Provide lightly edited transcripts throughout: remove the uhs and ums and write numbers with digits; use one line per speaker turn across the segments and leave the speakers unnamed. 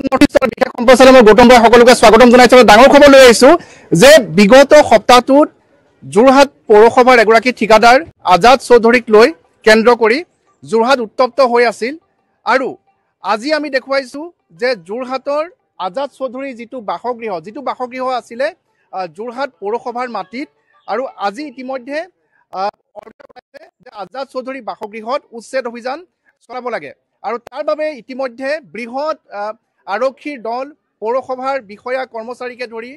নৰ্থইষ্টৰ বিশেষ সম্প্ৰচাৰক মই গৌতম বৰাই সকলোকে স্বাগতম জনাইছোঁ। ডাঙৰ খবৰ লৈ আহিছোঁ যে বিগত সপ্তাহটোত যোৰহাট পৌৰসভাৰ এগৰাকী ঠিকাদাৰ আজাদ চৌধুৰীক লৈ কেন্দ্ৰ কৰি যোৰহাট উত্তপ্ত হৈ আছিল আৰু আজি আমি দেখুৱাইছোঁ যে যোৰহাটৰ আজাদ চৌধুৰীৰ যিটো বাসগৃহ আছিলে যোৰহাট পৌৰসভাৰ মাটিত আৰু আজি ইতিমধ্যে আজাদ চৌধুৰী বাসগৃহত উচ্ছেদ অভিযান চলাব লাগে আৰু তাৰ বাবে ইতিমধ্যে বৃহৎ আৰক্ষীৰ দল পৌৰসভাৰ বিষয়া কৰ্মচাৰীকে ধৰি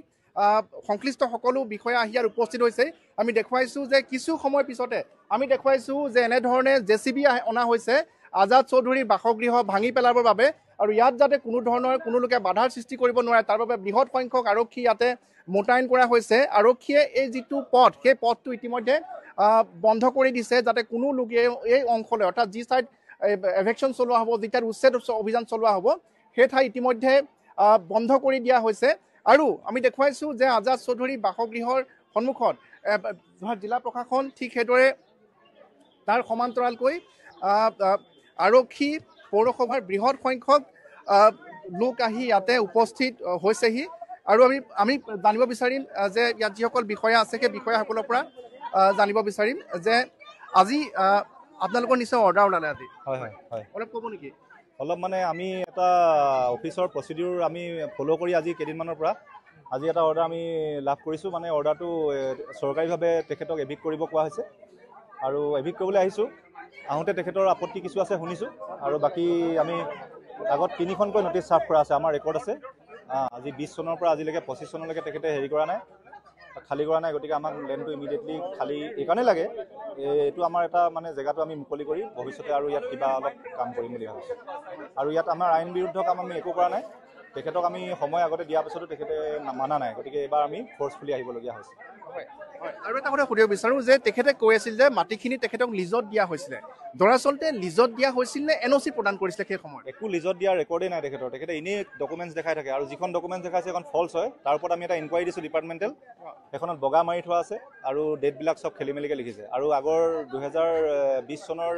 সংশ্লিষ্ট সকলো বিষয়া আহি ইয়াত উপস্থিত হৈছে। আমি দেখুৱাইছোঁ যে কিছু সময় পিছতে আমি দেখুৱাইছোঁ যে এনেধৰণে জেচিবি অনা হৈছে আজাদ চৌধুৰীৰ বাসগৃহ ভাঙি পেলাবৰ বাবে আৰু ইয়াত যাতে কোনো লোকে বাধাৰ সৃষ্টি কৰিব নোৱাৰে তাৰ বাবে বৃহৎ সংখ্যক আৰক্ষী ইয়াতে মোতায়েন কৰা হৈছে। আৰক্ষীয়ে এই যিটো পথ সেই পথটো ইতিমধ্যে বন্ধ কৰি দিছে যাতে কোনো লোকে এই অংশলৈ অৰ্থাৎ যি ঠাইত এভেকশ্যন চলোৱা হ'ব, যি ঠাইত উচ্ছেদ অভিযান চলোৱা হ'ব সেই ঠাই ইতিমধ্যে বন্ধ কৰি দিয়া হৈছে। আৰু আমি দেখুৱাইছোঁ যে আজাদ চৌধুৰী বাসগৃহৰ সন্মুখত জিলা প্ৰশাসন ঠিক সেইদৰে তাৰ সমান্তৰালকৈ আৰক্ষী পৌৰসভাৰ বৃহৎ সংখ্যক লোক আহি ইয়াতে উপস্থিত হৈছেহি আৰু আমি জানিব বিচাৰিম যে ইয়াত যিসকল বিষয়া আছে সেই বিষয়াসকলৰ পৰা জানিব বিচাৰিম যে আজি আপোনালোকৰ নিশ্চয় অৰ্ডাৰ ওলালে আজি।
হয়
অলপ ক'ব নেকি?
অলপ মানে আমি এটা অফিচৰ প্ৰচিডিউৰ আমি ফ'ল' কৰি আজি কেইদিনমানৰ পৰা আজি এটা অৰ্ডাৰ আমি লাভ কৰিছোঁ। মানে অৰ্ডাৰটো চৰকাৰীভাৱে তেখেতক এভিক্ট কৰিব কোৱা হৈছে আৰু এভিক্ট কৰিবলৈ আহিছোঁ। আহোঁতে তেখেতৰ আপত্তি কিছু আছে শুনিছোঁ আৰু বাকী আমি আগত 3খনকৈ নটিচ চাৰ্ভ কৰা আছে, আমাৰ ৰেকৰ্ড আছে। আজি 20 চনৰ পৰা আজিলৈকে 25 চনলৈকে তেখেতে খালী কৰা নাই। গতিকে আমাক লেণ্ডটো ইমিডিয়েটলি খালী এইকাৰণে লাগে, এইটো আমাৰ এটা মানে জেগাটো আমি মুকলি কৰি ভৱিষ্যতে আৰু ইয়াত কিবা অলপ কাম কৰিম বুলি ভাবিছোঁ। আৰু ইয়াত আমাৰ আইন বিৰুদ্ধ কাম আমি একো কৰা নাই। তেখেতক আমি সময় আগতে দিয়াৰ পিছতো তেখেতে মানা নাই, গতিকে এইবাৰ আমি ফ'ৰ্চফুলি আহিবলগীয়া হৈছে।
আৰু এটা কথা সুধিব বিচাৰোঁ যে তেখেতে কৈ আছিল যে মাটিখিনি তেখেতক লিজত দিয়া হৈছিলে, দৰাচলতে লিজত দিয়া হৈছিল নে NOC প্ৰদান কৰিছিলে সেই সময়ত?
একো লিজত দিয়াৰ ৰেকৰ্ডেই নাই তেখেতৰ। তেখেতে এনেই ডকুমেণ্টছ দেখাই থাকে আৰু যিখন ডকুমেণ্টছ দেখাইছে এখন ফল্ছ হয়। তাৰ ওপৰত আমি এটা ইনকুৱাৰী দিছোঁ ডিপাৰ্টমেণ্টেল, এখনত বগা মাৰি থোৱা আছে আৰু ডেটবিলাক চব খেলি মেলিকৈ লিখিছে। আৰু আগৰ 2020 চনৰ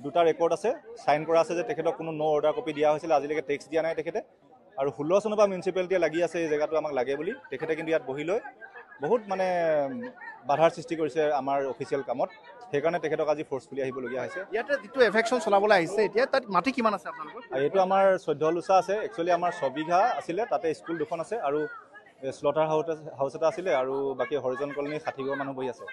2টা ৰেকৰ্ড আছে, চাইন কৰা আছে যে তেখেতক কোনো ন' অৰ্ডাৰ কপি দিয়া হৈছিলে, আজিলৈকে টেক্স দিয়া নাই তেখেতে। আৰু 16 চনৰ পৰা মিউনিচিপালিটিয়ে লাগি আছে এই জেগাটো আমাক লাগে বুলি। তেখেতে কিন্তু ইয়াত বহি লৈ বহুত মানে বাধাৰ সৃষ্টি কৰিছে আমাৰ অফিচিয়েল কামত, সেইকাৰণে তেখেতক আজি ফ'ৰ্চফুলি আহিবলগীয়া হৈছে।
ইয়াতে যিটো এভেকশ্যন চলাবলৈ আহিছে এতিয়া তাত মাটি কিমান আছে আপোনালোকৰ?
এইটো আমাৰ 14 লোচা আছে। একচুৱেলি আমাৰ 6 বিঘা আছিলে, তাতে স্কুল 2খন আছে আৰু স্লটাৰ হাউচ এটা আছিলে আৰু বাকী হৰিজন কলনী 60 ঘৰ মানুহ বহি আছে।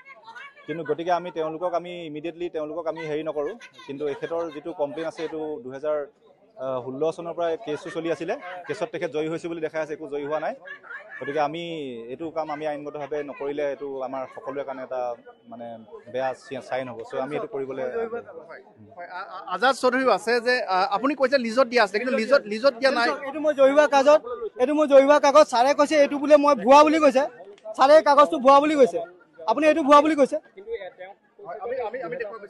কিন্তু গতিকে আমি ইমিডিয়েটলি তেওঁলোকক আমি হেৰি নকৰোঁ। কিন্তু এখেতৰ যিটো কমপ্লেইন আছে এইটো 2016 চনৰ পৰা কেছটো চলি আছিলে, কেছত তেখেত জয়ী হৈছে বুলি দেখাই আছে, একো জয়ী হোৱা নাই। গতিকে আমি এইটো কাম আমি আইনগতভাৱে নকৰিলে এইটো আমাৰ সকলোৰে কাৰণে এটা মানে বেয়া চাইন হ'ব। চ' আমি এইটো কৰিবলৈ
আজাদ চৌধুৰীও আছে যে আপুনি কৈছে লিজত দিয়া আছে, কিন্তু লিজত দিয়া নাই।
এইটো মই জৰিৱা কাগজ ছাৰে কৈছে এইটো বোলে মই ভুৱা বুলি কৈছে, ছাৰে কাগজটো ভুৱা বুলি কৈছে, আপুনি এইটো ভুৱা বুলি কৈছে।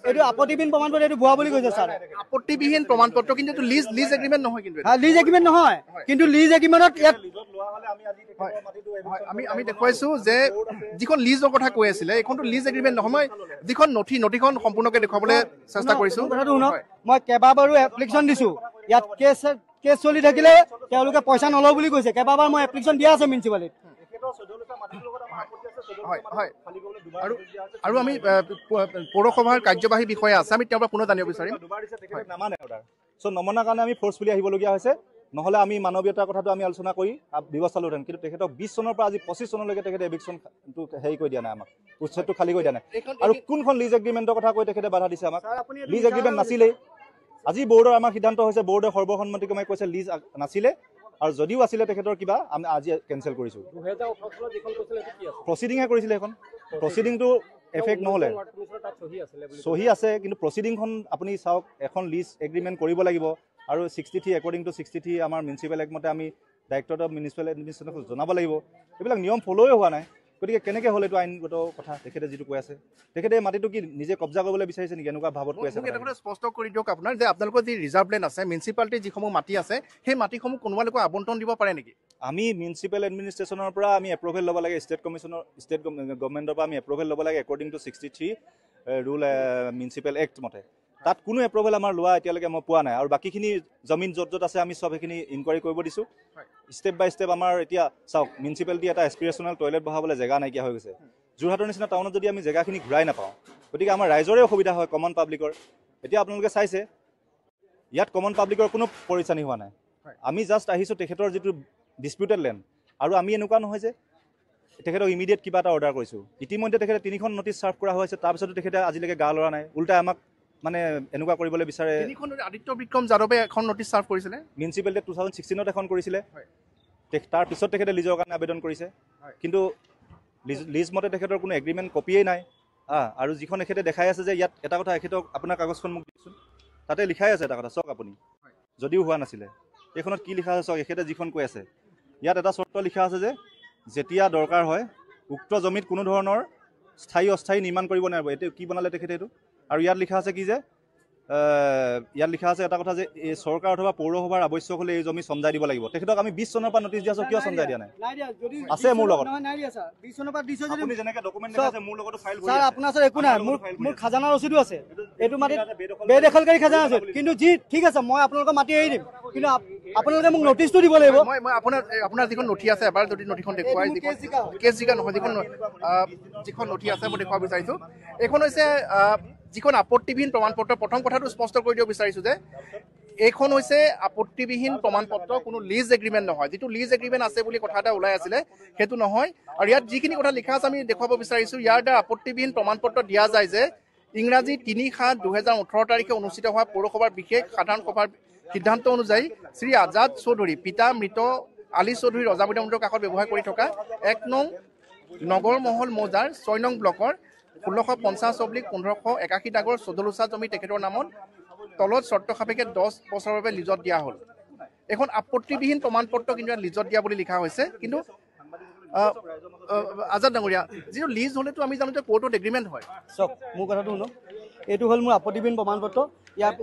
এইটো আপত্তিবিহীন প্ৰমাণপত্ৰ, এইটো ভুৱা বুলি কৈছে ছাৰে।
আপত্তিবিহীন প্ৰমাণপত্ৰ, কিন্তু এইটো লিজ এগ্ৰিমেণ্ট নহয়। কিন্তু
লিজ এগ্ৰিমেণ্ট নহয়, কিন্তু লিজ এগ্ৰিমেণ্টত ইয়াত
আমি দেখুৱাইছোঁ যে যিখন লিজৰ কথা কৈ আছিলে এইখনতো লিজ এগ্ৰিমেণ্ট নহয়। মই যিখন নথিখন সম্পূৰ্ণকৈ দেখুৱাবলৈ চেষ্টা কৰিছোঁ।
কথাটো শুনক, মই কেইবাবাৰো এপ্লিকেশ্যন দিছোঁ, ইয়াত কেছ চলি থাকিলে তেওঁলোকে পইচা নলওঁ বুলি কৈছে। কেইবাবাৰ মই এপ্লিকেশ্যন দিয়া আছে মিউনিচিপালিটিত।
আৰু আমি পৌৰসভাৰ কাৰ্যবাহী বিষয়া আছে, আমি তেওঁৰ পৰা পুনৰ জানিব বিচাৰিম।
নমনাৰ কাৰণে আমি ফ'ৰ্চফুলি আহিবলগীয়া হৈছে, নহ'লে আমি মানৱীয়তাৰ কথাটো আমি আলোচনা কৰি ব্যৱস্থা ল'লোহেঁতেন। কিন্তু তেখেতক 20 চনৰ পৰা আজি 25 চনলৈকে তেখেতে এভিকশ্যনটো হেৰি কৰি দিয়া নাই, আমাক উচ্ছেদটো খালী কৰি দিয়া নাই। আৰু কোনখন লিজ এগ্ৰিমেণ্টৰ কথা কৈ তেখেতে বাধা দিছে আমাক? লিজ এগ্ৰিমেণ্ট নাছিলেই। আজি বৰ্ডৰ আমাৰ সিদ্ধান্ত হৈছে, বৰ্ডে সৰ্বসন্মতিক্ৰমে কৈছে লিজ নাছিলে, আৰু যদিও আছিলে তেখেতৰ কিবা আমি আজি কেঞ্চেল কৰিছোঁ। প্ৰচিডিংহে কৰিছিলে এখন, প্ৰচিডিংটো এফেক্ট নহ'লে চহী আছে, কিন্তু প্ৰচিডিংখন আপুনি চাওক, এখন লিজ এগ্ৰিমেণ্ট কৰিব লাগিব আৰু 63 একৰ্ডিং টু 63 আমাৰ মিউনিচিপেল এক্ট মতে আমি ডাইৰেক্টৰেট অফ মিউনিচিপেল এডমিনিষ্ট্ৰেশ্যনক জনাব লাগিব। এইবিলাক নিয়ম ফ'ল'ই হোৱা নাই। গতিকে কেনেকৈ হ'ল এইটো আইনগত কথা? তেখেতে যিটো কৈ আছে, তেখেতে মাটিটো কি নিজে কব্জা কৰিবলৈ বিচাৰিছে নেকি? এনেকুৱা ভাৱত কৈ আছে।
স্পষ্ট কৰি দিয়ক আপোনাৰ যে আপোনালোকৰ যি ৰিজাৰ্ভ লেণ্ড আছে, মিউনিচিপালিটিৰ যিসমূহ মাটি আছে, সেই মাটিসমূহ কোনোবালোকে আবণ্টন দিব পাৰে নেকি?
আমি মিউনিচিপেল এডমিনিষ্ট্ৰেশ্যনৰ পৰা আমি এপ্ৰুভেল ল'ব লাগে, ষ্টেট গভৰ্ণমেণ্টৰ পৰা আমি এপ্ৰুভেল ল'ব লাগে according to 63 rule municipal act মতে। তাত কোনো এপ্ৰুভেল আমাৰ লোৱা এতিয়ালৈকে মই পোৱা নাই আৰু বাকীখিনি জমিন য'ত য'ত আছে আমি চব সেইখিনি ইনকুৱাৰী কৰিব দিছোঁ ষ্টেপ বাই ষ্টেপ আমাৰ এতিয়া চাওক মিউনিচিপালিটি এটা এছপিৰেশ্যনেল টয়লেট বহাবলৈ জেগা নাইকিয়া হৈ গৈছে যোৰহাটৰ নিচিনা টাউনত যদি আমি জেগাখিনি ঘূৰাই নাপাওঁ গতিকে আমাৰ ৰাইজৰে অসুবিধা হয় কমন পাব্লিকৰ এতিয়া আপোনালোকে চাইছে ইয়াত কমন পাব্লিকৰ কোনো পৰিচানি হোৱা নাই আমি জাষ্ট আহিছোঁ তেখেতৰ যিটো ডিছপিউটেড লেণ্ড আৰু আমি এনেকুৱা নহয় যে তেখেতক ইমিডিয়েট কিবা এটা অৰ্ডাৰ কৰিছোঁ ইতিমধ্যে তেখেতে 3খন নটিছ ছাৰ্ভ কৰা হৈছে তাৰপিছতো তেখেতে আজিলৈকে গা লৰা নাই উল্টাই আমাক মানে এনেকুৱা কৰিবলৈ বিচাৰে
আদিত্য বিক্ৰম যাদৱে এখন নটিছ ছাৰ্ভ কৰিছিলে
মিউনিচিপালিটিয়ে 2016ত এখন কৰিছিলে তাৰপিছত তেখেতে লিজৰ কাৰণে আবেদন কৰিছে কিন্তু লিজ মতে তেখেতৰ কোনো এগ্ৰিমেণ্ট কপিয়েই নাই আৰু যিখন এখেতে দেখাই আছে যে ইয়াত এটা কথা এখেতক আপোনাৰ কাগজখন মোক দিয়কচোন তাতে লিখাই আছে এটা কথা চাওক আপুনি যদিও হোৱা নাছিলে এইখনত কি লিখা আছে চাওক এখেতে যিখন কৈ আছে ইয়াত এটা চৰ্ত লিখা আছে যে যেতিয়া দৰকাৰ হয় উক্ত জমিত কোনো ধৰণৰ স্থায়ী অস্থায়ী নিৰ্মাণ কৰিব নোৱাৰিব এইটো কি বনালে তেখেতে এইটো আৰু ইয়াত লিখা আছে কি যে ইয়াত লিখা আছে এটা কথা যে এই চৰকাৰ অথবা পৌৰসভাৰ আৱশ্যক হ'লে এই জমি সমজাই দিব লাগিব তেখেতক আমি 20 চনৰ পৰা নটিছ দিয়া আছোঁ কিয় সমজাই দিয়া নাই আছে মোৰ লগত আপুনি যেনেকৈ ডকুমেণ্ট দেখাইছে মোৰ লগতো ফাইল
স্যাৰ আপোনাৰ ওচৰত একো নাই মোৰ খাজানা ৰচিদো আছে এইটো মাটি বেদখলকাৰী খাজানা আছে কিন্তু যি ঠিক আছে মই আপোনালোকৰ মাটি এৰি দিম কিন্তু আপোনালোকে মোক নটিছটো দিব লাগিব
মই আপোনাৰ যিখন নথি আছে এবাৰ যদি নথিখন দেখুৱাই কেছ জিকা নহয় যিখন নথি আছে মই দেখুৱাব বিচাৰিছোঁ এইখন হৈছে যিখন আপত্তিবিহীন প্ৰমাণপত্ৰ প্ৰথম কথাটো স্পষ্ট কৰি দিব বিচাৰিছোঁ যে এইখন হৈছে আপত্তিবিহীন প্ৰমাণপত্ৰ কোনো লিজ এগ্ৰিমেণ্ট নহয় যিটো লিজ এগ্ৰিমেণ্ট আছে বুলি কথা এটা ওলাই আছিলে সেইটো নহয় আৰু ইয়াত যিখিনি কথা লিখা আছে আমি দেখুৱাব বিচাৰিছোঁ ইয়াৰ দ্বাৰা আপত্তিবিহীন প্ৰমাণপত্ৰ দিয়া যায় যে ইংৰাজী 3/7/2018 তাৰিখে অনুষ্ঠিত হোৱা পৌৰসভাৰ বিশেষ সাধাৰণ সভাৰ সিদ্ধান্ত অনুযায়ী শ্ৰী আজাদ চৌধুৰী পিতা মৃত আলী চৌধুৰী ৰজাবুদ্দা মন্দিৰৰ কাষত ব্যৱহাৰ কৰি থকা 1 নং নগৰ মহল মৌজাৰ 6 নং ব্লকৰ 1650/1581 ডাগৰ চদলোচা জমি তেখেতৰ নামত তলত চৰ্ত সাপেক্ষে 10 বছৰৰ বাবে লিজত দিয়া হ'ল এখন আপত্তিবিহীন প্ৰমাণপত্ৰ কিন্তু লিজত দিয়া বুলি লিখা হৈছে কিন্তু আজাদ ডাঙৰীয়া যিটো লিজ হ'লেতো আমি জানো যে কোৰ্টত এগ্ৰিমেণ্ট হয়
চাওক মোৰ কথাটো শুনক এইটো হ'ল মোৰ আপত্তিবিহীন প্ৰমাণপত্ৰ ইয়াত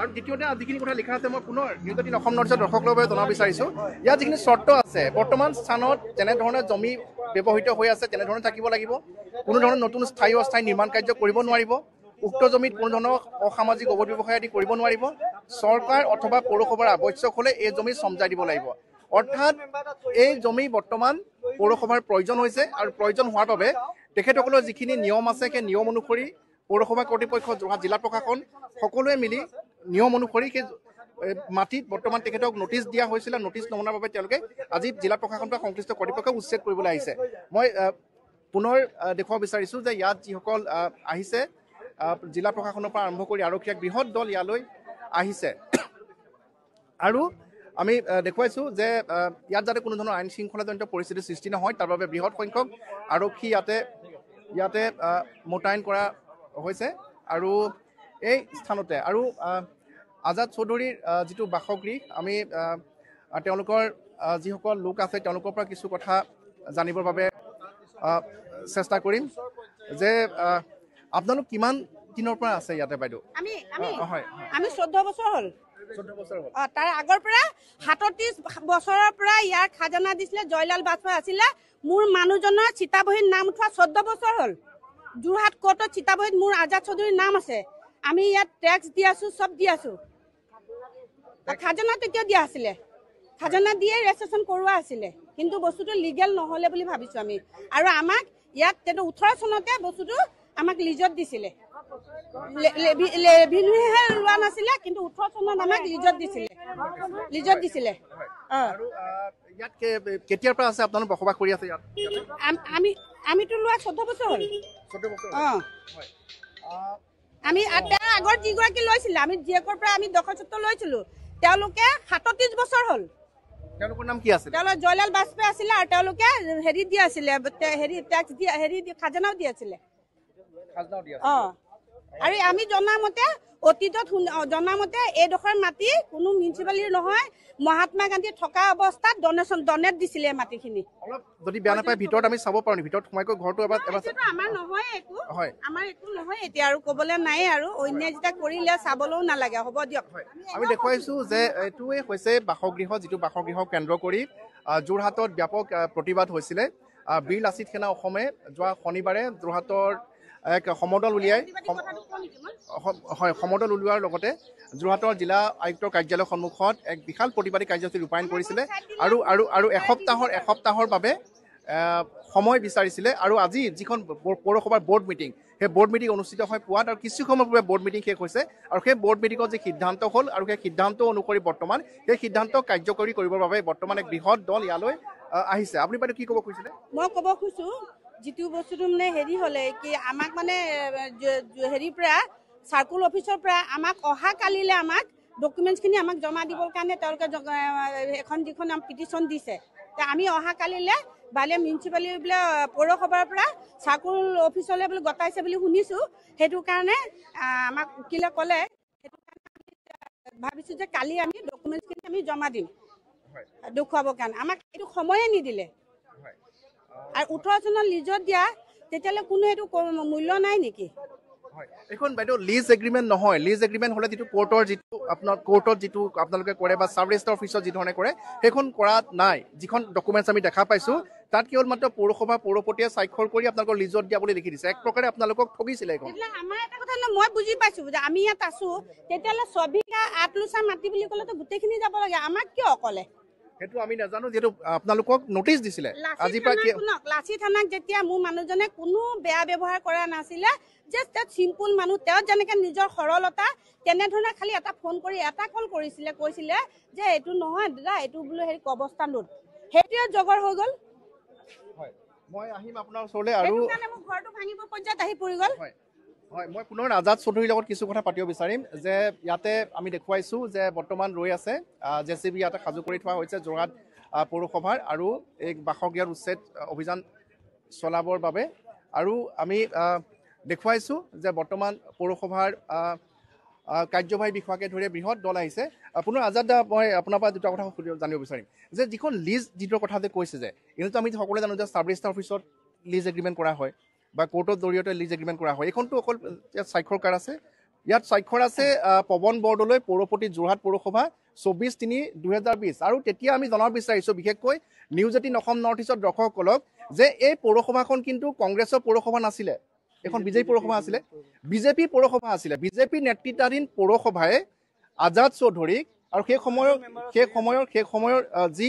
আৰু দ্বিতীয়তে যিখিনি কথা লিখা আছে মই পুনৰ নিউজ 18 অসম নৰ্থ ইষ্টৰ দৰ্শকৰ বাবে জনাব বিচাৰিছোঁ ইয়াত যিখিনি চৰ্ত আছে বৰ্তমান স্থানত যেনেধৰণে জমি ব্যৱহৃত হৈ আছে তেনেধৰণে থাকিব লাগিব কোনো ধৰণৰ নতুন স্থায়ী অস্থায়ী নিৰ্মাণ কাৰ্য কৰিব নোৱাৰিব উক্ত জমিত কোনো ধৰণৰ অসামাজিক অবৈধ ব্যৱসায় আদি কৰিব নোৱাৰিব চৰকাৰ অথবা পৌৰসভাৰ আৱশ্যক হ'লে এই জমি সমজাই দিব লাগিব অৰ্থাৎ এই জমি বৰ্তমান পৌৰসভাৰ প্ৰয়োজন হৈছে আৰু প্ৰয়োজন হোৱাৰ বাবে তেখেতসকলৰ যিখিনি নিয়ম আছে সেই নিয়ম অনুসৰি পৌৰসভা কৰ্তৃপক্ষ যোৰহাট জিলা প্ৰশাসন সকলোৱে মিলি নিয়ম অনুসৰি সেই মাটিত বৰ্তমান তেখেতক নটিছ দিয়া হৈছিলে নটিছ নমনাৰ বাবে তেওঁলোকে আজি জিলা প্ৰশাসন বা সংশ্লিষ্ট কৰ্তৃপক্ষক উচ্ছেদ কৰিবলৈ আহিছে মই পুনৰ দেখুৱাব বিচাৰিছোঁ যে ইয়াত যিসকল আহিছে জিলা প্ৰশাসনৰ পৰা আৰম্ভ কৰি আৰক্ষী এক বৃহৎ দল ইয়ালৈ আহিছে আৰু আমি দেখুৱাইছোঁ যে ইয়াত যাতে কোনো ধৰণৰ আইন শৃংখলাজনিত পৰিস্থিতিৰ সৃষ্টি নহয় তাৰ বাবে বৃহৎ সংখ্যক আৰক্ষী ইয়াতে মোতায়েন কৰা হৈছে আৰু এই স্থানতে আৰু আজাদ চৌধুৰীৰ যিটো বাসগৃহ আমি তেওঁলোকৰ যিসকল লোক আছে তেওঁলোকৰ পৰা কিছু কথা জানিবৰ বাবে চেষ্টা কৰিম যে আপোনালোক কিমান দিনৰ পৰা আছে ইয়াতে বাইদেউ
আমি 14 বছৰ হ'ল তাৰ আগৰ পৰা 37 বছৰৰ পৰা ইয়াৰ খাজানা দিছিলে জয়লাল বাজপেয়ী আছিলে মোৰ মানুহজনৰ চিতাবহীত নাম উঠোৱা 14 বছৰ হ'ল যোৰহাট কোৰ্টত চিতাবহীত মোৰ আজাদ চৌধুৰীৰ নাম আছে আমি ইয়াত টেক্স দি আছো সব দি আছো খাজানা তেতিয়া দিয়া আছিলে খাজানা দিয়ে ৰেজিষ্ট্ৰেশ্যন কৰোৱা আছিলে কিন্তু বস্তুটো লিগেল নহ'লে বুলি ভাবিছো আমি আৰু আমাক ইয়াত 18 চনতে বস্তুটো আমাক লিজত দিছিলে লেভিনুহে লোৱা নাছিলে কিন্তু 18 চনত আমাক লিজত দিছিলে
আৰু ইয়াত কেতিয়াৰ পৰা আছে আপোনালোক বসবাস কৰি আছে ইয়াত
আমিতো লোৱা 14 বছৰ হ'ল
14 বছৰ হয়
আমি তাৰ আগৰ যিগৰাকী লৈছিলে আমি জীয়েকৰ পৰা আমি দখলস্বত্ব লৈছিলো তেওঁলোকে 37 বছৰ হ'ল
তেওঁলোকৰ নাম কি আছিল
তেওঁলোক জয়লাল বাজপেয়ী আছিলে আৰু তেওঁলোকে হেৰি দিয়া আছিলে হেৰি টেক্স দিয়া হেৰি খাজানাও দিয়া আছিলে আৰু আমি জনামতে অতীতত জনামতে এইডোখৰ মাটি কোনো মিউনিচিপালিটিৰ নহয় মহাত্মা গান্ধী থকা অৱস্থাত ডনেট দিছিলে মাটিখিনি
অলপ যদি বেয়া নাপায় ভিতৰত আমি চাব পাৰোঁ ভিতৰত সোমাইকৈ ঘৰটো এবাৰ
আমাৰ নহয় একো আমাৰ একো নহয় এতিয়া আৰু ক'বলৈ নাই আৰু অন্য যেতিয়া কৰিলে চাবলৈও নালাগে হ'ব দিয়ক
আমি দেখুৱাইছোঁ যে এইটোৱে হৈছে বাসগৃহ যিটো বাসগৃহ কেন্দ্ৰ কৰি যোৰহাটত ব্যাপক প্ৰতিবাদ হৈছিলে বীৰ লাচিত সেনা অসমে যোৱা শনিবাৰে যোৰহাটৰ এক সমদল উলিয়াই হয় সমদল উলিওৱাৰ লগতে যোৰহাটৰ জিলা আয়ুক্তৰ কাৰ্যালয়ৰ সন্মুখত এক বিশাল প্ৰতিবাদী কাৰ্যসূচী ৰূপায়ণ কৰিছিলে আৰু এসপ্তাহৰ বাবে সময় বিচাৰিছিলে আৰু আজি যিখন পৌৰসভাৰ বৰ্ড মিটিং সেই বৰ্ড মিটিং অনুষ্ঠিত হয় পুৱাত আৰু কিছু সময় পূৰ্বে বৰ্ড মিটিং শেষ হৈছে আৰু সেই বৰ্ড মিটিঙত যি সিদ্ধান্ত হ'ল আৰু সেই সিদ্ধান্ত অনুসৰি বৰ্তমান সেই সিদ্ধান্ত কাৰ্যকৰী কৰিবৰ বাবে বৰ্তমান এক বৃহৎ দল ইয়ালৈ আহিছে আপুনি বাইদেউ কি ক'ব খুজিছিলে
মই ক'ব খুজিছোঁ যিটো বস্তুটো মানে হেৰি হ'লে কি আমাক মানে হেৰিৰ পৰা চাৰ্কুল অফিচৰ পৰা আমাক অহা কালিলৈ আমাক ডকুমেণ্টছখিনি আমাক জমা দিবৰ কাৰণে তেওঁলোকে এখন যিখন পিটিশ্যন দিছে আমি অহা কালিলৈ বালিয়া মিউনিচিপালিটি বোলে পৌৰসভাৰ পৰা চাৰ্কুল অফিচলৈ বোলে গতাইছে বুলি শুনিছোঁ সেইটো কাৰণে আমাক উকিলে ক'লে সেইটো কাৰণে ভাবিছোঁ যে কালি আমি ডকুমেণ্টছখিনি আমি জমা দিম দেখুৱাবৰ কাৰণে আমাক এইটো সময়ে নিদিলে আৰু 18 চনত লিজত দিয়া তেতিয়াহ'লে কোনো এইটো মূল্য নাই নেকি
এখন বাইদেউ লিজ এগ্ৰিমেণ্ট নহয় লিজ এগ্ৰিমেণ্ট হ'লে যিটো কোৰ্টত যিটো আপোনালোকে কৰে বা চাব ৰেজিষ্টাৰ অফিচত যি ধৰণে কৰে সেইখন কৰা নাই যিখন ডকুমেণ্টছ আমি দেখা পাইছোঁ তাত কেৱল মাত্ৰ পৌৰসভা পৌৰপতিয়ে স্বাক্ষৰ কৰি আপোনালোকৰ লিজত দিয়া বুলি লিখি দিছে এক প্ৰকাৰে আপোনালোকক ঠগিছিলে এইখন
আমাৰ এটা কথা মই বুজি পাইছোঁ যে আমি ইয়াত আছোঁ তেতিয়াহ'লে 6 বিঘা 8 লোচা মাটি বুলি ক'লেতো গোটেইখিনি যাব লাগে আমাক কিয় অকলে
সেইটো আমি নাজানো যিহেতু আপোনালোকক নটিচ দিছিলে আজি পৰা
লাচি থানাক যেতিয়া মোৰ মানুহজনে কোনো বেয়া ব্যৱহাৰ কৰা নাছিলে জাষ্ট চিম্পুল মানুহ তেওঁ যেনেকৈ নিজৰ সৰলতা তেনেধৰণে খালি এটা ফোন কৰি এটা কল কৰিছিলে কৈছিলে যে এইটো নহয় দাদা এইটো বোলো হেৰি কবস্থান ৰোড সেইটোৱে জগৰ হৈ গ'ল
মই আহিম আপোনাৰ ওচৰলৈ আৰু
মোৰ ঘৰটো ভাঙিব পৰ্যায়ত আহি পৰি গ'ল
হয় মই পুনৰ আজাদ চৌধুৰীৰ লগত কিছু কথা পাতিব বিচাৰিম যে ইয়াতে আমি দেখুৱাইছোঁ যে বৰ্তমান ৰৈ আছে JCB ইয়াতে সাজু কৰি থোৱা হৈছে যোৰহাট পৌৰসভাৰ আৰু এক বাসগৃহৰ উচ্ছেদ অভিযান চলাবৰ বাবে আৰু আমি দেখুৱাইছোঁ যে বৰ্তমান পৌৰসভাৰ কাৰ্যবাহী বিষয়াকে ধৰি বৃহৎ দল আহিছে পুনৰ আজাদ দা মই আপোনাৰ পৰা দুটা কথা জানিব বিচাৰিম যে যিখন লিজ যিটোৰ কথা যে কৈছে যে এনেতো আমি সকলোৱে জানো যে চাব ৰেজিষ্টাৰ অফিচত লিজ এগ্ৰিমেণ্ট কৰা হয় বা কোৰ্টৰ জৰিয়তে লিজ এগ্ৰিমেণ্ট কৰা হয় এইখনতো অকল ইয়াত স্বাক্ষৰকাৰ আছে ইয়াত স্বাক্ষৰ আছে পৱন বৰদলৈ পৌৰপতি যোৰহাট পৌৰসভা 24/3/2020 আৰু তেতিয়া আমি জনাব বিচাৰিছোঁ বিশেষকৈ নিউজ 18 অসম নৰ্থ ইষ্টৰ দৰ্শকসকলক যে এই পৌৰসভাখন কিন্তু কংগ্ৰেছৰ পৌৰসভা নাছিলে এখন বিজেপি পৌৰসভা আছিলে বিজেপি পৌৰসভা আছিলে বিজেপি নেতৃত্বাধীন পৌৰসভাই আজাদ চৌধুৰীক আৰু সেই সময়ৰ যি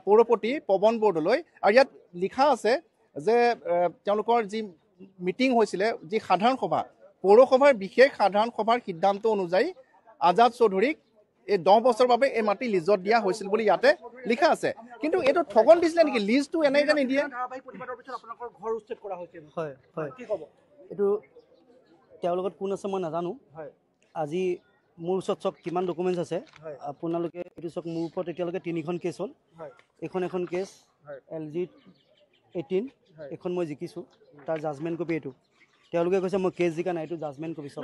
পৌৰপতি পৱন বৰদলৈ আৰু ইয়াত লিখা আছে যে তেওঁলোকৰ যি মিটিং হৈছিলে যি সাধাৰণ সভা পৌৰসভাৰ বিশেষ সাধাৰণ সভাৰ সিদ্ধান্ত অনুযায়ী আজাদ চৌধুৰীক এই 10 বছৰৰ বাবে এই মাটি লিজত দিয়া হৈছিল বুলি ইয়াতে লিখা আছে কিন্তু এইটো ঠগন দিছিলে নেকি লিজটো এনেকৈ নিদিয়ে
হয় এইটো তেওঁৰ লগত কোন আছে মই নাজানো আজি মোৰ ওচৰত চক কিমান ডকুমেণ্টছ আছে আপোনালোকে এইটো চক মোৰ ওপৰত এতিয়ালৈকে 3খন কেছ হ'ল এখন কেছ LG 18 এখন মই জিকিছোঁ তাৰ জাজমেণ্ট কপি এইটো তেওঁলোকে কৈছে মই কেছ জিকা নাই এইটো জাজমেণ্ট কপি চব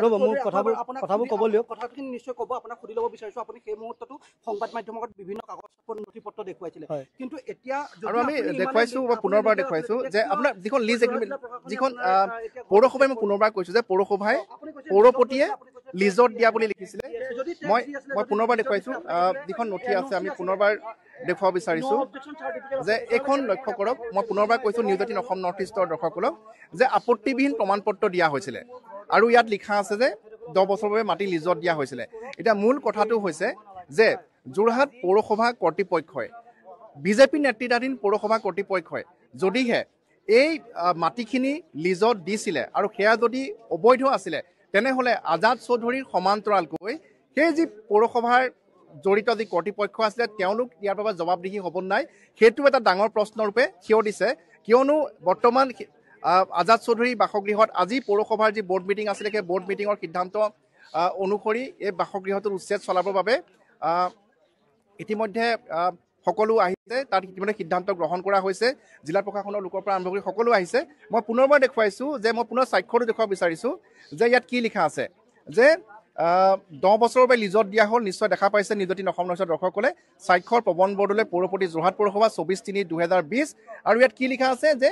ৰ'ব মোৰ কথাবোৰ ক'ব লিয়ক
কথাখিনি নিশ্চয় ক'ব আপোনাক সুধি ল'ব বিচাৰিছোঁ আপুনি সেই মুহূৰ্ততো সংবাদ মাধ্যমত বিভিন্ন কাগজ নথি পত্ৰ দেখুৱাইছিলে কিন্তু এতিয়া
আৰু আমি দেখুৱাইছোঁ বা পুনৰবাৰ দেখুৱাইছোঁ যে আপোনাৰ যিখন লিজ এগ্ৰিমেণ্ট যিখন পৌৰসভাই মই পুনৰবাৰ কৈছোঁ যে পৌৰসভাই পৌৰপতিয়ে লিজত দিয়া বুলি লিখিছিলে মই পুনৰবাৰ দেখুৱাইছোঁ যিখন নথি আছে আমি পুনৰবাৰ দেখুৱাব বিচাৰিছোঁ যে এইখন লক্ষ্য কৰক মই পুনৰবাৰ কৈছোঁ নিউজ 18 অসম নৰ্থ ইষ্টৰ দৰ্শকসকলক যে আপত্তিবিহীন প্ৰমাণ পত্ৰ দিয়া হৈছিলে আৰু ইয়াত লিখা আছে যে 10 বছৰৰ বাবে মাটি লিজত দিয়া হৈছিলে এতিয়া মূল কথাটো হৈছে যে যোৰহাট পৌৰসভা কৰ্তৃপক্ষই বিজেপি নেতৃত্বাধীন পৌৰসভা কৰ্তৃপক্ষই যদিহে এই মাটিখিনি লিজত দিছিলে আৰু সেয়া যদি অবৈধ আছিলে তেনেহ'লে আজাদ চৌধুৰীৰ সমান্তৰালকৈ সেই যি পৌৰসভাৰ জড়িত যি কৰ্তৃপক্ষ আছিলে তেওঁলোক ইয়াৰ বাবে জবাবদিহি হ'ব নাই সেইটো এটা ডাঙৰ প্ৰশ্নৰূপে থিয় দিছে কিয়নো বৰ্তমান আজাদ চৌধুৰী বাসগৃহত আজি পৌৰসভাৰ যি বৰ্ড মিটিং আছিলে সেই বৰ্ড মিটিঙৰ সিদ্ধান্ত অনুসৰি এই বাসগৃহটোৰ উচ্ছেদ চলাবৰ বাবে ইতিমধ্যে সকলো আহিছে তাত ইতিমধ্যে সিদ্ধান্ত গ্ৰহণ কৰা হৈছে জিলা প্ৰশাসনৰ লোকৰ পৰা আৰম্ভ কৰি সকলো আহিছে মই পুনৰবাৰ দেখুৱাইছোঁ যে মই পুনৰ স্বাক্ষৰটো দেখুৱাব বিচাৰিছোঁ যে ইয়াত কি লিখা আছে যে 10 বছৰৰ বাবে লিজত দিয়া হ'ল নিশ্চয় দেখা পাইছে নিউজ 18 অসম নৰ্থ ইষ্টৰ দৰ্শকসকলে স্বাক্ষৰ পৱন বৰদলৈ পৌৰপতি যোৰহাট পৌৰসভা 24/3/2020 আৰু ইয়াত কি লিখা আছে যে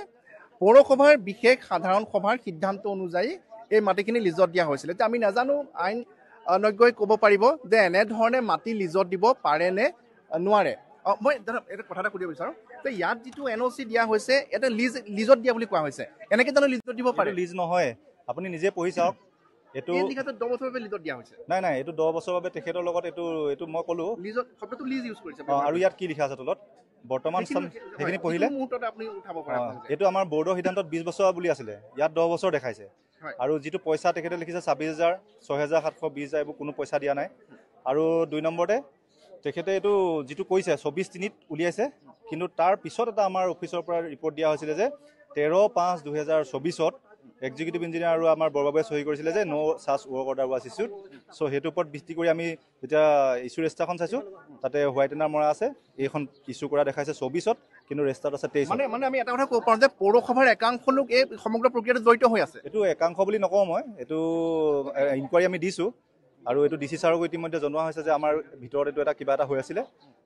পৌৰসভাৰ বিশেষ সাধাৰণ সভাৰ সিদ্ধান্ত অনুযায়ী এই মাটিখিনি লিজত দিয়া হৈছিল এতিয়া আমি নাজানো আইন নজ্ঞই ক'ব পাৰিব যে এনেধৰণে মাটি লিজত দিব পাৰে নে নোৱাৰে মই দাদা এটা কথা এটা সুধিব বিচাৰোঁ যে ইয়াত যিটো NOC দিয়া হৈছে এটা লিজত দিয়া বুলি কোৱা হৈছে এনেকৈ জানো লিজত দিব পাৰে?
লিজ নহয়, আপুনি নিজে পঢ়ি চাওক। এইটো
10 বছৰৰ বাবে লিজত দিয়া হৈছে।
নাই নাই, এইটো 10 বছৰৰ বাবে তেখেতৰ লগত এইটো মই ক'লো
লিজত শব্দটো লিজ ইউজ কৰিছে।
আৰু ইয়াত কি লিখা আছে তলত বৰ্তমান স্থান সেইখিনি পঢ়িলে এইটো আমাৰ বৰ্ডৰ সিদ্ধান্তত 20 বছৰ বুলি আছিলে, ইয়াত 10 বছৰ দেখাইছে। আৰু যিটো পইচা তেখেতে লিখিছে 26,000, 6,720 20,000 এইবোৰ কোনো পইচা দিয়া নাই। আৰু 2 নম্বৰতে তেখেতে এইটো যিটো কৈছে 24/3 উলিয়াইছে, কিন্তু তাৰ পিছত এটা আমাৰ অফিচৰ পৰা ৰিপৰ্ট দিয়া হৈছিলে যে 13/5/2024 এক্সিকিউটিভ ইঞ্জিনিয়াৰ আৰু আমাৰ বৰবাবুৱে চহী কৰিছিলে যে নো চাচ ৱৰ্ক অৰ্ডাৰ ৱাজ ইছ্যুড। চ' সেইটোৰ ওপৰত ভিত্তি কৰি আমি যেতিয়া ইছ্যু ৰেজিষ্টাৰখন চাইছোঁ তাতে হোৱাইট এনাৰ মৰা আছে, এইখন ইছ্যু কৰা দেখাইছে 24ত, কিন্তু ৰেজিষ্টাৰত আছে 23।
মানে আমি এটা কথা ক'ব পাৰোঁ যে পৌৰসভাৰ একাংশ লোক এই সমগ্ৰ প্ৰক্ৰিয়াটো জড়িত হৈ আছে।
এইটো একাংশ বুলি নকওঁ মই, এইটো ইনকুৱাৰী আমি দিছোঁ আৰু এইটো DC ছাৰকো ইতিমধ্যে জনোৱা হৈছে যে আমাৰ ভিতৰত এইটো এটা কিবা এটা হৈ আছিলে।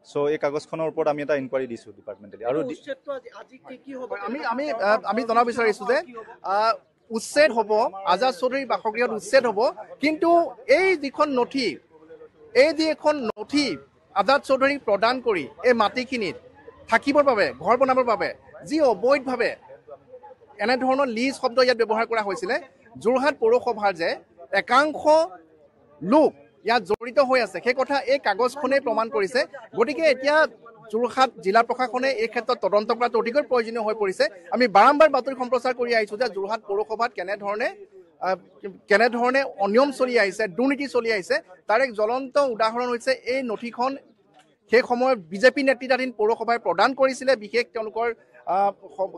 চ' এই কাগজখনৰ ওপৰত আমি এটা ইনকুৱাৰী দিছোঁ ডিপাৰ্টমেণ্টেলি। আৰু
আমি জনাব বিচাৰিছোঁ যে উচ্ছেদ হ'ব, আজাদ চৌধুৰীৰ বাসগৃহত উচ্ছেদ হ'ব, কিন্তু এই যিখন নথি আজাদ চৌধুৰীক প্ৰদান কৰি এই মাটিখিনিত থাকিবৰ বাবে, ঘৰ বনাবৰ বাবে যি অবৈধভাৱে এনেধৰণৰ লিজ শব্দ ইয়াত ব্যৱহাৰ কৰা হৈছিলে, যোৰহাট পৌৰসভাৰ যে একাংশ লোক ইয়াত জড়িত হৈ আছে সেই কথা এই কাগজখনেই প্ৰমাণ কৰিছে। গতিকে এতিয়া যোৰহাট জিলা প্ৰশাসনে এই ক্ষেত্ৰত তদন্ত কৰাটো অতিকৈ প্ৰয়োজনীয় হৈ পৰিছে। আমি বাৰম্বাৰ বাতৰি সম্প্ৰচাৰ কৰি আহিছোঁ যে যোৰহাট পৌৰসভাত কেনেধৰণে অনিয়ম চলি আহিছে, দুৰ্নীতি চলি আহিছে। তাৰ এক জ্বলন্ত উদাহৰণ হৈছে এই নথিখন সেই সময়ত বিজেপি নেতৃত্বাধীন পৌৰসভাই প্ৰদান কৰিছিলে, বিশেষ তেওঁলোকৰ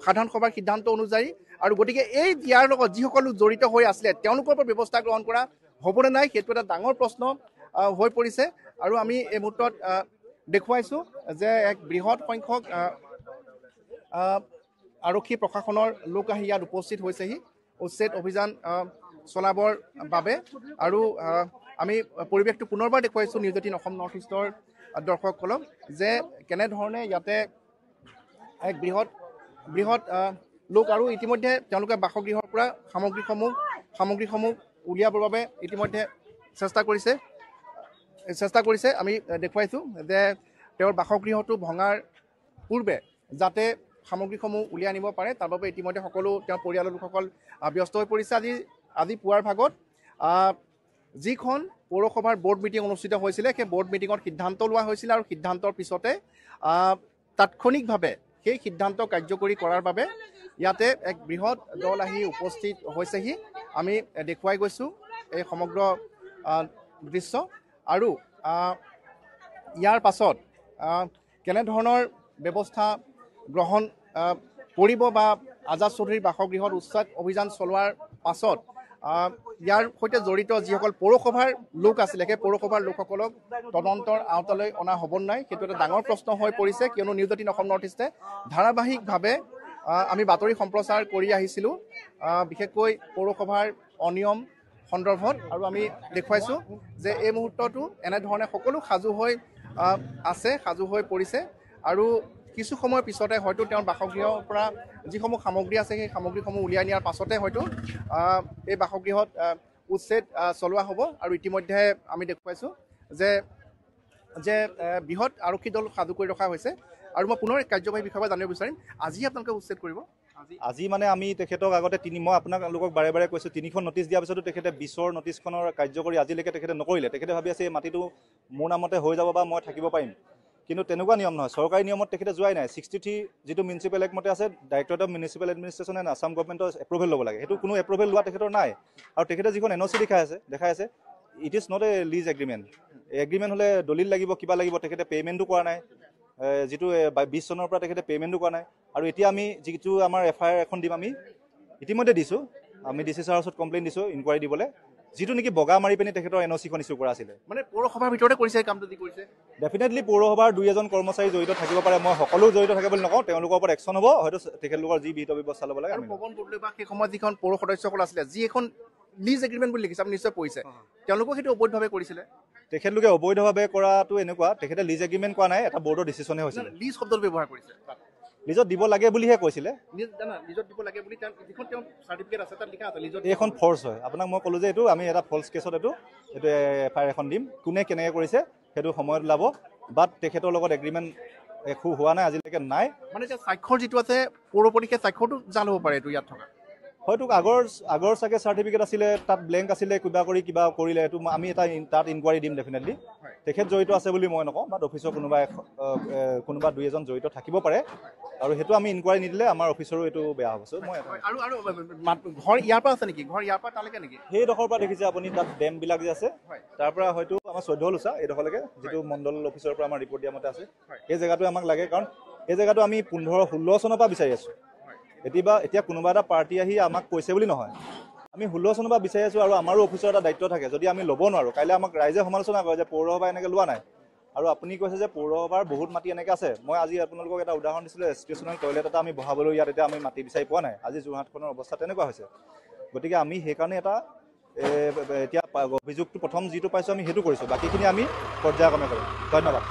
সাধাৰণ সভাৰ সিদ্ধান্ত অনুযায়ী। আৰু গতিকে এই দিয়াৰ লগত যিসকল জড়িত হৈ আছিলে তেওঁলোকৰ ওপৰত ব্যৱস্থা গ্ৰহণ কৰা হ'বনে নাই সেইটো এটা ডাঙৰ প্ৰশ্ন হৈ পৰিছে। আৰু আমি এই মুহূৰ্তত দেখুৱাইছোঁ যে এক বৃহৎ সংখ্যক আৰক্ষী প্ৰশাসনৰ লোক আহি ইয়াত উপস্থিত হৈছেহি উচ্ছেদ অভিযান চলাবৰ বাবে। আৰু আমি পৰিৱেশটো পুনৰবাৰ দেখুৱাইছোঁ নিউজ 18 অসম নৰ্থ ইষ্টৰ দৰ্শকসকলক যে কেনেধৰণে ইয়াতে এক বৃহৎ লোক আৰু ইতিমধ্যে তেওঁলোকে বাসগৃহৰ পৰা সামগ্ৰীসমূহ উলিয়াবৰ বাবে ইতিমধ্যে চেষ্টা কৰিছে। আমি দেখুৱাইছোঁ যে তেওঁৰ বাসগৃহটো ভঙাৰ পূৰ্বে যাতে সামগ্ৰীসমূহ উলিয়াই আনিব পাৰে তাৰ বাবে ইতিমধ্যে সকলো তেওঁৰ পৰিয়ালৰ লোকসকল ব্যস্ত হৈ পৰিছে। আজি পুৱাৰ ভাগত যিখন পৌৰসভাৰ বৰ্ড মিটিং অনুষ্ঠিত হৈছিলে সেই বৰ্ড মিটিঙত সিদ্ধান্ত লোৱা হৈছিলে আৰু সিদ্ধান্তৰ পিছতে তাৎক্ষণিকভাৱে সেই সিদ্ধান্ত কাৰ্যকৰী কৰাৰ বাবে ইয়াতে এক বৃহৎ দল আহি উপস্থিত হৈছেহি। আমি দেখুৱাই গৈছোঁ এই সমগ্ৰ দৃশ্য। আৰু ইয়াৰ পাছত কেনেধৰণৰ ব্যৱস্থা গ্ৰহণ কৰিব বা আজাদ চৌধুৰীৰ বাসগৃহত উচ্ছেদ অভিযান চলোৱাৰ পাছত ইয়াৰ সৈতে জড়িত যিসকল পৌৰসভাৰ লোক আছিলে সেই পৌৰসভাৰ লোকসকলক তদন্তৰ আওতালৈ অনা হ'ব নাই সেইটো এটা ডাঙৰ প্ৰশ্ন হৈ পৰিছে। কিয়নো নিউজ 18 অসম নৰ্থ ইষ্টে ধাৰাবাহিকভাৱে আমি বাতৰি সম্প্ৰচাৰ কৰি আহিছিলোঁ বিশেষকৈ পৌৰসভাৰ অনিয়ম সন্দৰ্ভত। আৰু আমি দেখুৱাইছোঁ যে এই মুহূৰ্ততো এনেধৰণে সকলো সাজু হৈ পৰিছে। আৰু কিছু সময়ৰ পিছতে হয়তো তেওঁৰ বাসগৃহৰ পৰা যিসমূহ সামগ্ৰী আছে সেই সামগ্ৰীসমূহ উলিয়াই নিয়াৰ পাছতে হয়তো এই বাসগৃহত উচ্ছেদ চলোৱা হ'ব। আৰু ইতিমধ্যে আমি দেখুৱাইছোঁ যে বৃহৎ আৰক্ষী দল সাজু কৰি ৰখা হৈছে। আৰু মই পুনৰ কাৰ্যবাহী বিষয়ে জানিব বিচাৰিম, আজি আপোনালোকে উচ্ছেদ কৰিব?
আজি মানে আমি তেখেতক আগতে মই আপোনালোকক বাৰে বাৰে কৈছোঁ 3খন নটিচ দিয়াৰ পিছতো তেখেতে 20ৰ নটিচখনৰ কাৰ্যকৰী আজিলৈকে তেখেতে নকৰিলে। তেখেতে ভাবি আছে এই মাটিটো মোৰ নামতে হৈ যাব বা মই থাকিব পাৰিম, কিন্তু তেনেকুৱা নিয়ম নহয়। চৰকাৰী নিয়মত তেখেতে যোৱাই নাই। 63 যিটো মিউনিচিপেল এক্ট মতে আছে, directorate of municipal administration and Assam গভৰ্ণমেণ্টৰ এপ্ৰুভেল ল'ব লাগে। সেইটো কোনো এপ্ৰুভেল লোৱা তেখেতৰ নাই। আৰু তেখেতে যিখন NOC দেখাই আছে it is not a lease agreement. Agreement হ'লে দলিল লাগিব, কিবা লাগিব। তেখেতে পে'মেণ্টটো কৰা নাই, যিটো 20 চনৰ পৰা তেখেতে পে'মেণ্টটো কৰা নাই। আৰু এতিয়া আমি যিটো আমাৰ FIR এখন দিম, আমি ইতিমধ্যে দিছোঁ। আমি DC ছাৰৰ ওচৰত কমপ্লেইন দিছোঁ ইনকুৱাৰী দিবলৈ, যিটো নেকি বগা মাৰি পিনি তেখেতৰ NOCখন ইছ্যু কৰা আছিলে।
মানে পৌৰসভাৰ ভিতৰতে কৰিছে কামটো যি কৰিছে।
ডেফিনেটলি পৌৰসভাৰ 2-এজন কৰ্মচাৰী জড়িত থাকিব পাৰে, মই সকলো জড়িত থাকে বুলি নকওঁ। তেওঁলোকৰ ওপৰত একশ্যন হ'ব, হয়তো তেখেতলোকৰ যি বিহিত ব্যৱস্থা ল'ব লাগে।
আৰু পৱন বৰদলৈ বা সেই সময়ত যিখন পৌৰ সদস্যসকল আছিলে যি এখন লিজ এগ্ৰিমেণ্ট বুলি লিখিছে আপুনি নিশ্চয় পঢ়িছে, তেওঁলোকেও সেইটো অবৈধভাৱে কৰিছিলে।
তেখেতলোকে অবৈধভাৱে কৰাটো এনেকুৱা, তেখেতে লিজ এগ্ৰিমেণ্ট কৰা নাই, এটা বৰ্ডৰ ডিচিশ্যনে হৈছিলে।
লিজ শব্দটো ব্যৱহাৰ কৰিছে,
লিজত দিব লাগে বুলিহে কৈছিলে।
লিজত দিব লাগে বুলি যিখন তেওঁ চাৰ্টিফিকেট আছে তাত লিখা আছে লিজত।
এইখন ফৰ্চ হয়। আপোনাক মই ক'লোঁ যে এইটো আমি এটা ফল্ছ কেছত এইটো FIR এখন দিম। কোনে কেনেকৈ কৰিছে সেইটো সময়ত ওলাব। বাট তেখেতৰ লগত এগ্ৰিমেণ্ট একো হোৱা নাই আজিলৈকে নাই।
মানে যে স্বাক্ষৰ যিটো আছে পৌৰ পৰিষদে স্বাক্ষৰটো জাল হ'ব পাৰে এইটো ইয়াত থকা
হয়তো আগৰ চাগে চাৰ্টিফিকেট আছিলে তাত ব্লেংক আছিলে কিবা কৰিলে এইটো আমি এটা তাত ইনকুৱাৰী দিম ডেফিনেটলি তেখেত জড়িত আছে বুলি মই নকওঁ বাট অফিচৰ কোনোবা দুই এজন জড়িত থাকিব পাৰে আৰু সেইটো আমি ইনকুৱাৰী নিদিলে আমাৰ অফিচৰো এইটো বেয়া হ'ব মই
আৰু ঘৰ ইয়াৰ পৰা আছে নেকি ঘৰ ইয়াৰ পৰা তালৈকে নেকি
সেইডোখৰ পৰা দেখিছে আপুনি তাত ডেমবিলাক যে আছে তাৰ পৰা হয়তো আমাৰ 14 লোচা এইডোখৰলৈকে যিটো মণ্ডল অফিচৰ পৰা আমাৰ ৰিপৰ্ট দিয়া মতে আছে এই জেগাটো আমাক লাগে কাৰণ এই জেগাটো আমি 15-16 চনৰ পৰা বিচাৰি আছোঁ এতিয়া কোনোবা এটা পাৰ্টি আহি আমাক কৈছে বুলি নহয় আমি 16 চনৰ পৰা বিচাৰি আছোঁ আৰু আমাৰো অফিচৰ এটা দায়িত্ব থাকে যদি আমি ল'ব নোৱাৰোঁ কাইলৈ আমাক ৰাইজে সমালোচনা কৰে যে পৌৰসভা এনেকৈ লোৱা নাই আৰু আপুনি কৈছে যে পৌৰসভাৰ বহুত মাটি এনেকৈ আছে মই আজি আপোনালোকক এটা উদাহৰণ দিছিলোঁ ষ্টেচনেল টয়লেট এটা আমি বহাবলৈ ইয়াত এতিয়া আমি মাটি বিচাৰি পোৱা নাই আজি যোৰহাটখনৰ অৱস্থা তেনেকুৱা হৈছে গতিকে আমি সেইকাৰণে এটা এতিয়া অভিযোগটো প্ৰথম যিটো পাইছোঁ আমি সেইটো কৰিছোঁ বাকীখিনি আমি পৰ্যায়ক্ৰমে কৰিম ধন্যবাদ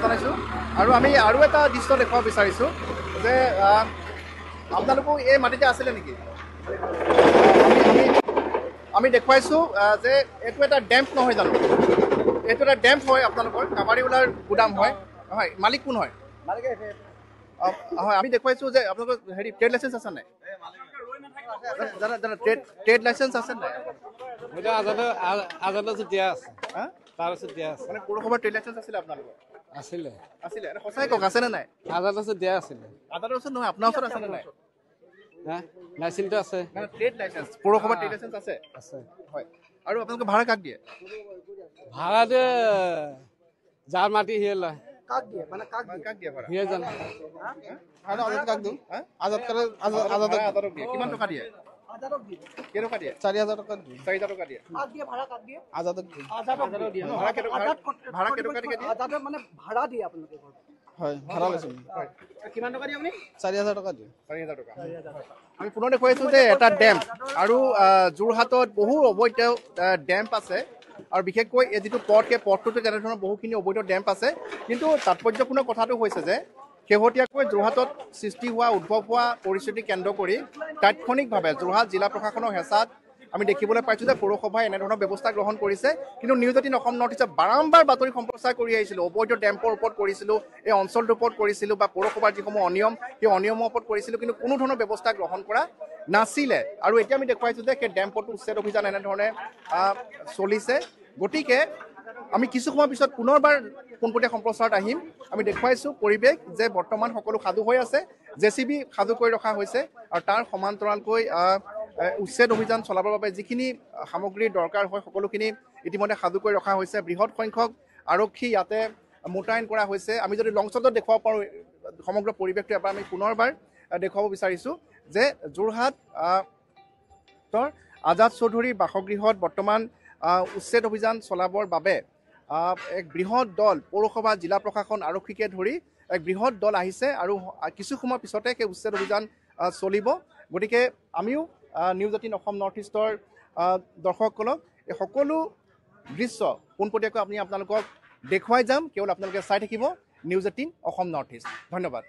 জনাইছোঁ আৰু আমি আৰু এটা দৃশ্য দেখুৱাব বিচাৰিছোঁ যে আপোনালোকো এই মাটিতে আছিলে নেকি আমি দেখুৱাইছোঁ যে এইটো এটা ডেম্প নহয় জানো এইটো এটা ডেম্প হয় আপোনালোকৰ কাবাৰীৱালাৰ গুদাম হয় হয় মালিক কোন হয় হয় আমি দেখুৱাইছোঁ যে আপোনালোকৰ হেৰি ট্ৰেড লাইচেঞ্চ আছে নাই ট্ৰেড লাইচেঞ্চ আছে নাই মানে পৌৰসভাৰ ট্ৰেড লাইচেঞ্চ আছিলে আপোনালোকৰ আছিলে সঁচাই কওক আছেনে নাই আদালতৰ ওচৰত নহয় আপোনাৰ ওচৰত আছেনে নাই ট্ৰেড লাইচেঞ্চ পৌৰসভাৰ ট্ৰেড লাইচেঞ্চ আছে হয় আৰু আপোনালোকে ভাড়া কাক দিয়ে
ভাড়া দিয়ে যাৰ মাটি সিয়ে লয়
কাক দিয়ে ভাড়া
সিয়ে জানে
কাক দিওঁ আজাদক দিয়ে কিমান টকা দিয়ে কেইটকা দিয়ে 4,000 টকা দিয়ে 4,000 টকা দিয়ে আজাদক দিয়ে ভাড়া কেইটকা দিয়ে
মানে ভাড়া দিয়ে আপোনালোকে
হয় ভাড়া লৈছোঁ
কিমান টকা দিয়ে আপুনি
4,000 টকা দিয়ে 4,000 টকা আমি পুনৰ দেখুৱাইছোঁ যে এটা ডেম্প আৰু যোৰহাটত বহু অবৈধ ডেম্প আছে আৰু বিশেষকৈ এই যিটো পথ সেই পথটোতে তেনেধৰণৰ বহুখিনি অবৈধ ডেম্প আছে কিন্তু তাৎপৰ্যপূৰ্ণ কথাটো হৈছে যে শেহতীয়াকৈ যোৰহাটত সৃষ্টি হোৱা উদ্ভৱ হোৱা পৰিস্থিতি কেন্দ্ৰ কৰি তাৎক্ষণিকভাৱে যোৰহাট জিলা প্ৰশাসনৰ হেঁচাত আমি দেখিবলৈ পাইছোঁ যে পৌৰসভাই এনেধৰণৰ ব্যৱস্থা গ্ৰহণ কৰিছে কিন্তু নিউজ 18 অসম নৰ্থ ইষ্টে বাৰম্বাৰ বাতৰি সম্প্ৰচাৰ কৰি আহিছিলোঁ অবৈধ ডেম্পৰ ওপৰত কৰিছিলোঁ এই অঞ্চলটোৰ ওপৰত কৰিছিলোঁ বা পৌৰসভাৰ যিসমূহ অনিয়ম সেই অনিয়মৰ ওপৰত কৰিছিলোঁ কিন্তু কোনো ধৰণৰ ব্যৱস্থা গ্ৰহণ কৰা নাছিলে আৰু এতিয়া আমি দেখুৱাইছোঁ যে সেই ডেম্পটো উচ্ছেদ অভিযান এনেধৰণে চলিছে গতিকে আমি কিছু সময় পিছত পুনৰবাৰ পোনপটীয়া সম্প্ৰচাৰত আহিম আমি দেখুৱাইছোঁ পৰিৱেশ যে বৰ্তমান সকলো সাজু হৈ আছে JCB সাজু কৰি ৰখা হৈছে আৰু তাৰ সমান্তৰালকৈ উচ্ছেদ অভিযান চলাবৰ বাবে যিখিনি সামগ্ৰীৰ দৰকাৰ হয় সকলোখিনি ইতিমধ্যে সাজু কৰি ৰখা হৈছে বৃহৎ সংখ্যক আৰক্ষী ইয়াতে মোতায়েন কৰা হৈছে আমি যদি লং শ্বটত দেখুৱাব পাৰোঁ সমগ্ৰ পৰিৱেশটো এবাৰ আমি পুনৰবাৰ দেখুৱাব বিচাৰিছোঁ যে যোৰহাট আজাদ চৌধুৰীৰ বাসগৃহত বৰ্তমান উচ্ছেদ অভিযান চলাবৰ বাবে এক বৃহৎ দল পৌৰসভা জিলা প্ৰশাসন আৰক্ষীকে ধৰি এক বৃহৎ দল আহিছে আৰু কিছু সময় পিছতে সেই উচ্ছেদ অভিযান চলিব গতিকে আমিও নিউজ 18 অসম নৰ্থ ইষ্টৰ দৰ্শকসকলক এই সকলো দৃশ্য পোনপটীয়াকৈ আপোনালোকক দেখুৱাই যাম কেৱল আপোনালোকে চাই থাকিব নিউজ 18 অসম নৰ্থ ইষ্ট ধন্যবাদ